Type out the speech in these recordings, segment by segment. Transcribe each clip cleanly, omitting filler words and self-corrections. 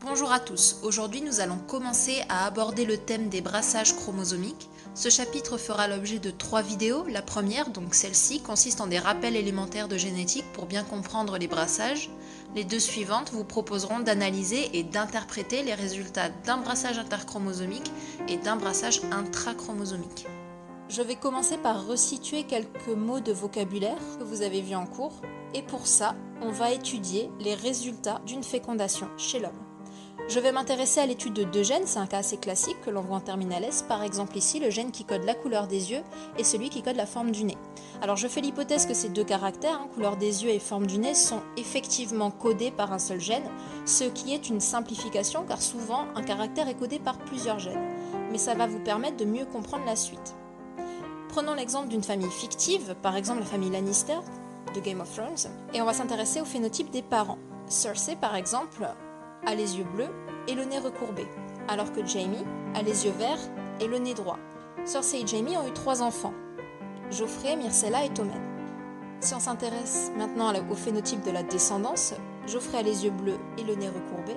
Bonjour à tous, aujourd'hui nous allons commencer à aborder le thème des brassages chromosomiques. Ce chapitre fera l'objet de 3 vidéos. La première, donc celle-ci, consiste en des rappels élémentaires de génétique pour bien comprendre les brassages. Les 2 suivantes vous proposeront d'analyser et d'interpréter les résultats d'un brassage interchromosomique et d'un brassage intrachromosomique. Je vais commencer par resituer quelques mots de vocabulaire que vous avez vus en cours. Et pour ça, on va étudier les résultats d'une fécondation chez l'homme. Je vais m'intéresser à l'étude de 2 gènes, c'est un cas assez classique que l'on voit en terminale S, par exemple ici le gène qui code la couleur des yeux et celui qui code la forme du nez. Alors je fais l'hypothèse que ces 2 caractères, couleur des yeux et forme du nez, sont effectivement codés par un seul gène, ce qui est une simplification car souvent un caractère est codé par plusieurs gènes. Mais ça va vous permettre de mieux comprendre la suite. Prenons l'exemple d'une famille fictive, par exemple la famille Lannister de Game of Thrones, et on va s'intéresser au phénotype des parents. Cersei par exemple a les yeux bleus et le nez recourbé, alors que Jaime a les yeux verts et le nez droit. Cersei et Jaime ont eu 3 enfants, Joffrey, Myrcella et Tommen. Si on s'intéresse maintenant au phénotype de la descendance, Joffrey a les yeux bleus et le nez recourbé,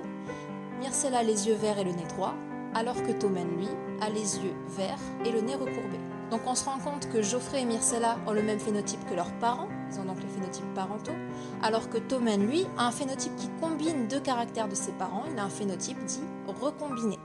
Myrcella a les yeux verts et le nez droit, alors que Tommen, lui, a les yeux verts et le nez recourbé. Donc on se rend compte que Joffrey et Myrcella ont le même phénotype que leurs parents, ils ont donc les phénotypes parentaux, alors que Tommen, lui, a un phénotype qui combine 2 caractères de ses parents, il a un phénotype dit recombiné.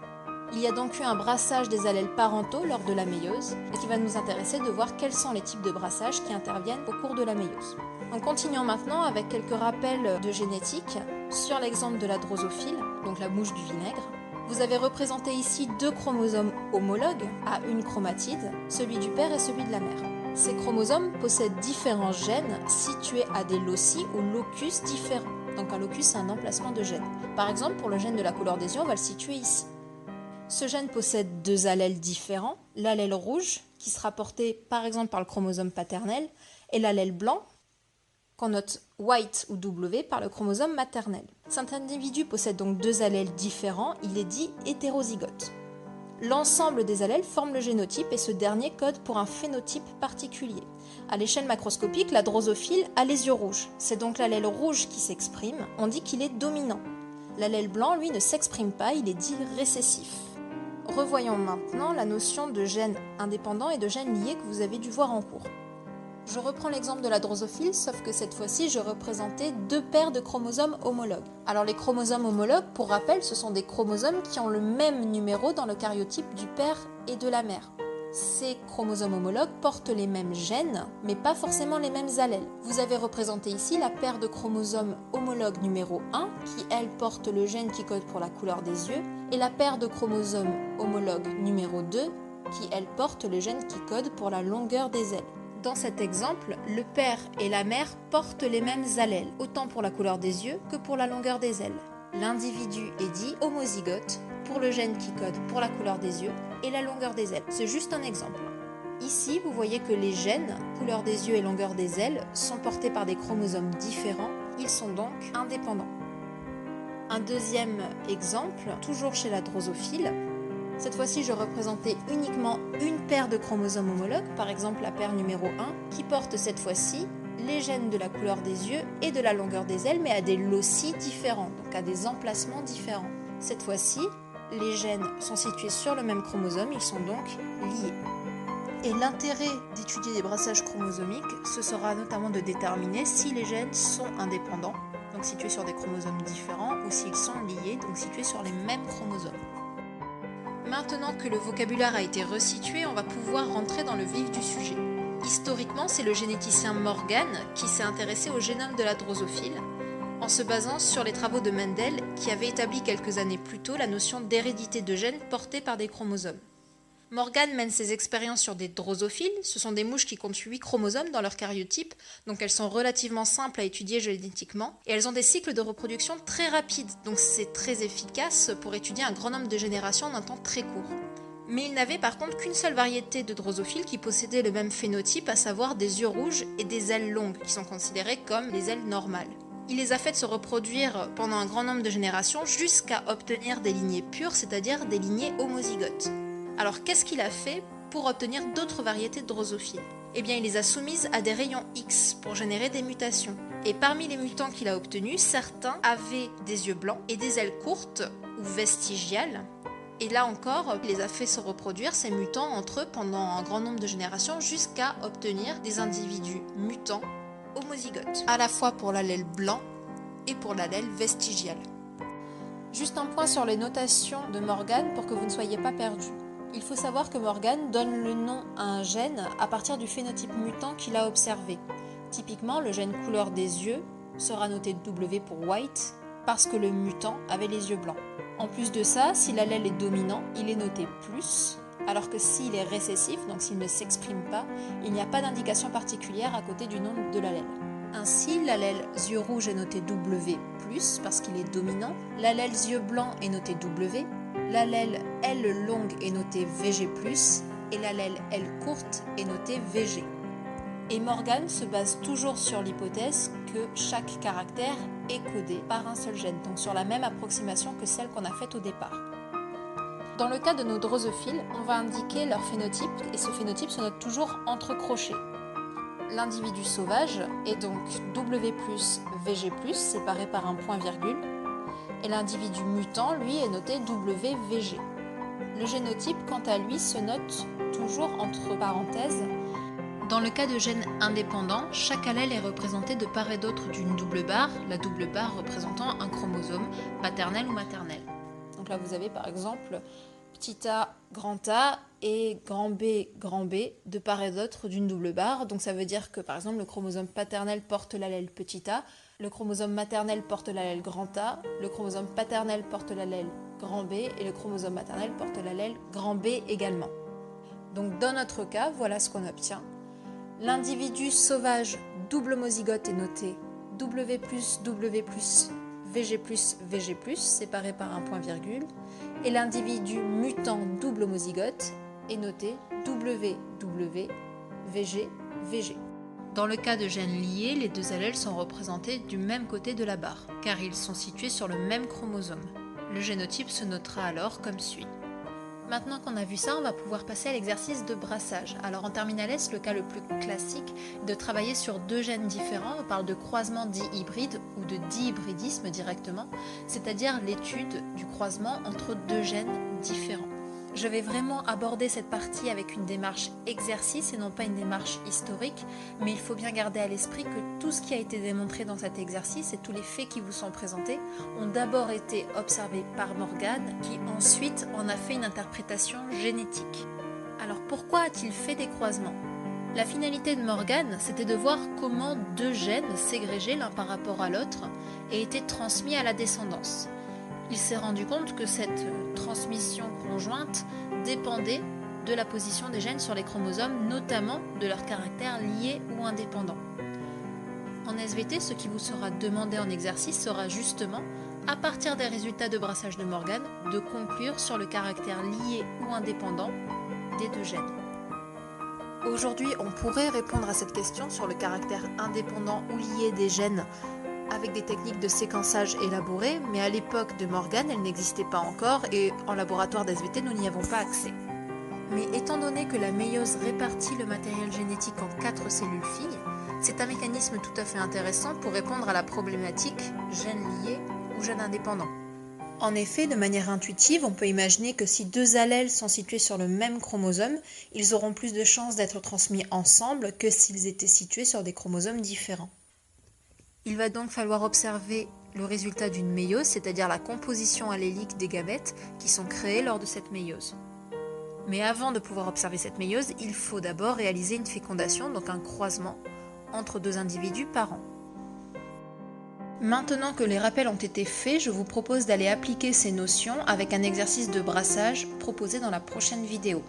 Il y a donc eu un brassage des allèles parentaux lors de la méiose, et qui va nous intéresser de voir quels sont les types de brassages qui interviennent au cours de la méiose. Donc continuons maintenant avec quelques rappels de génétique sur l'exemple de la drosophile, donc la mouche du vinaigre. Vous avez représenté ici 2 chromosomes homologues à une chromatide, celui du père et celui de la mère. Ces chromosomes possèdent différents gènes situés à des loci ou locus différents. Donc un locus, c'est un emplacement de gène. Par exemple, pour le gène de la couleur des yeux, on va le situer ici. Ce gène possède 2 allèles différents, l'allèle rouge, qui sera porté par exemple par le chromosome paternel, et l'allèle blanc, qu'on note white ou W par le chromosome maternel. Cet individu possède donc 2 allèles différents, il est dit hétérozygote. L'ensemble des allèles forme le génotype et ce dernier code pour un phénotype particulier. À l'échelle macroscopique, la drosophile a les yeux rouges. C'est donc l'allèle rouge qui s'exprime, on dit qu'il est dominant. L'allèle blanc, lui, ne s'exprime pas, il est dit récessif. Revoyons maintenant la notion de gène indépendant et de gène lié que vous avez dû voir en cours. Je reprends l'exemple de la drosophile, sauf que cette fois-ci, je représentais 2 paires de chromosomes homologues. Alors les chromosomes homologues, pour rappel, ce sont des chromosomes qui ont le même numéro dans le cariotype du père et de la mère. Ces chromosomes homologues portent les mêmes gènes, mais pas forcément les mêmes allèles. Vous avez représenté ici la paire de chromosomes homologues numéro 1, qui elle porte le gène qui code pour la couleur des yeux, et la paire de chromosomes homologues numéro 2, qui elle porte le gène qui code pour la longueur des ailes. Dans cet exemple, le père et la mère portent les mêmes allèles, autant pour la couleur des yeux que pour la longueur des ailes. L'individu est dit homozygote pour le gène qui code pour la couleur des yeux et la longueur des ailes. C'est juste un exemple. Ici, vous voyez que les gènes, couleur des yeux et longueur des ailes, sont portés par des chromosomes différents, ils sont donc indépendants. Un deuxième exemple, toujours chez la drosophile. Cette fois-ci, je représentais uniquement une paire de chromosomes homologues, par exemple la paire numéro 1, qui porte cette fois-ci les gènes de la couleur des yeux et de la longueur des ailes, mais à des loci différents, donc à des emplacements différents. Cette fois-ci, les gènes sont situés sur le même chromosome, ils sont donc liés. Et l'intérêt d'étudier des brassages chromosomiques, ce sera notamment de déterminer si les gènes sont indépendants, donc situés sur des chromosomes différents, ou s'ils sont liés, donc situés sur les mêmes chromosomes. Maintenant que le vocabulaire a été resitué, on va pouvoir rentrer dans le vif du sujet. Historiquement, c'est le généticien Morgan qui s'est intéressé au génome de la drosophile, en se basant sur les travaux de Mendel, qui avait établi quelques années plus tôt la notion d'hérédité de gènes portés par des chromosomes. Morgan mène ses expériences sur des drosophiles, ce sont des mouches qui comptent 8 chromosomes dans leur cariotype, donc elles sont relativement simples à étudier génétiquement, et elles ont des cycles de reproduction très rapides, donc c'est très efficace pour étudier un grand nombre de générations en un temps très court. Mais il n'avait par contre qu'une seule variété de drosophiles qui possédait le même phénotype, à savoir des yeux rouges et des ailes longues, qui sont considérées comme les ailes normales. Il les a faites se reproduire pendant un grand nombre de générations jusqu'à obtenir des lignées pures, c'est-à-dire des lignées homozygotes. Alors qu'est-ce qu'il a fait pour obtenir d'autres variétés de drosophiles? Eh bien, il les a soumises à des rayons X pour générer des mutations. Et parmi les mutants qu'il a obtenus, certains avaient des yeux blancs et des ailes courtes ou vestigiales. Et là encore, il les a fait se reproduire, ces mutants, entre eux pendant un grand nombre de générations jusqu'à obtenir des individus mutants homozygotes, à la fois pour l'allèle blanc et pour l'allèle vestigial. Juste un point sur les notations de Morgan pour que vous ne soyez pas perdus. Il faut savoir que Morgan donne le nom à un gène à partir du phénotype mutant qu'il a observé. Typiquement, le gène couleur des yeux sera noté W pour white parce que le mutant avait les yeux blancs. En plus de ça, si l'allèle est dominant, il est noté plus, alors que s'il est récessif, donc s'il ne s'exprime pas, il n'y a pas d'indication particulière à côté du nom de l'allèle. Ainsi, l'allèle yeux rouges est noté W+, parce qu'il est dominant, l'allèle yeux blancs est noté W, l'allèle L longue est noté VG+, et l'allèle L courte est noté VG. Et Morgan se base toujours sur l'hypothèse que chaque caractère est codé par un seul gène, donc sur la même approximation que celle qu'on a faite au départ. Dans le cas de nos drosophiles, on va indiquer leur phénotype, et ce phénotype se note toujours entre crochets. L'individu sauvage est donc W+, VG+, séparé par un point-virgule, et l'individu mutant, lui, est noté WVG. Le génotype, quant à lui, se note toujours entre parenthèses. Dans le cas de gènes indépendants, chaque allèle est représenté de part et d'autre d'une double barre, la double barre représentant un chromosome paternel ou maternel. Donc là, vous avez par exemple petit a et grand B de part et d'autre d'une double barre. Donc ça veut dire que par exemple le chromosome paternel porte l'allèle petit a, le chromosome maternel porte l'allèle grand A, le chromosome paternel porte l'allèle grand B et le chromosome maternel porte l'allèle grand B également. Donc dans notre cas, voilà ce qu'on obtient. L'individu sauvage double homozygote est noté W+, W+, VG+, VG+, séparé par un point-virgule, et l'individu mutant double homozygote est noté WW, VG, VG. Dans le cas de gènes liés, les deux allèles sont représentés du même côté de la barre, car ils sont situés sur le même chromosome. Le génotype se notera alors comme suit. Maintenant qu'on a vu ça, on va pouvoir passer à l'exercice de brassage. Alors en terminale S, le cas le plus classique est de travailler sur deux gènes différents. On parle de croisement dit hybride ou de dihybridisme directement, c'est-à-dire l'étude du croisement entre deux gènes différents. Je vais vraiment aborder cette partie avec une démarche exercice et non pas une démarche historique, mais il faut bien garder à l'esprit que tout ce qui a été démontré dans cet exercice et tous les faits qui vous sont présentés ont d'abord été observés par Morgan, qui ensuite en a fait une interprétation génétique. Alors pourquoi a-t-il fait des croisements ? La finalité de Morgan, c'était de voir comment deux gènes ségrégés l'un par rapport à l'autre et étaient transmis à la descendance. Il s'est rendu compte que cette transmission conjointe dépendait de la position des gènes sur les chromosomes, notamment de leur caractère lié ou indépendant. En SVT, ce qui vous sera demandé en exercice sera justement, à partir des résultats de brassage de Morgan, de conclure sur le caractère lié ou indépendant des deux gènes. Aujourd'hui, on pourrait répondre à cette question sur le caractère indépendant ou lié des gènes avec des techniques de séquençage élaborées, mais à l'époque de Morgan, elles n'existaient pas encore et en laboratoire d'SVT, nous n'y avons pas accès. Mais étant donné que la méiose répartit le matériel génétique en 4 cellules filles, c'est un mécanisme tout à fait intéressant pour répondre à la problématique gènes liés ou gènes indépendants. En effet, de manière intuitive, on peut imaginer que si deux allèles sont situés sur le même chromosome, ils auront plus de chances d'être transmis ensemble que s'ils étaient situés sur des chromosomes différents. Il va donc falloir observer le résultat d'une méiose, c'est-à-dire la composition allélique des gamètes qui sont créés lors de cette méiose. Mais avant de pouvoir observer cette méiose, il faut d'abord réaliser une fécondation, donc un croisement, entre deux individus par an. Maintenant que les rappels ont été faits, je vous propose d'aller appliquer ces notions avec un exercice de brassage proposé dans la prochaine vidéo.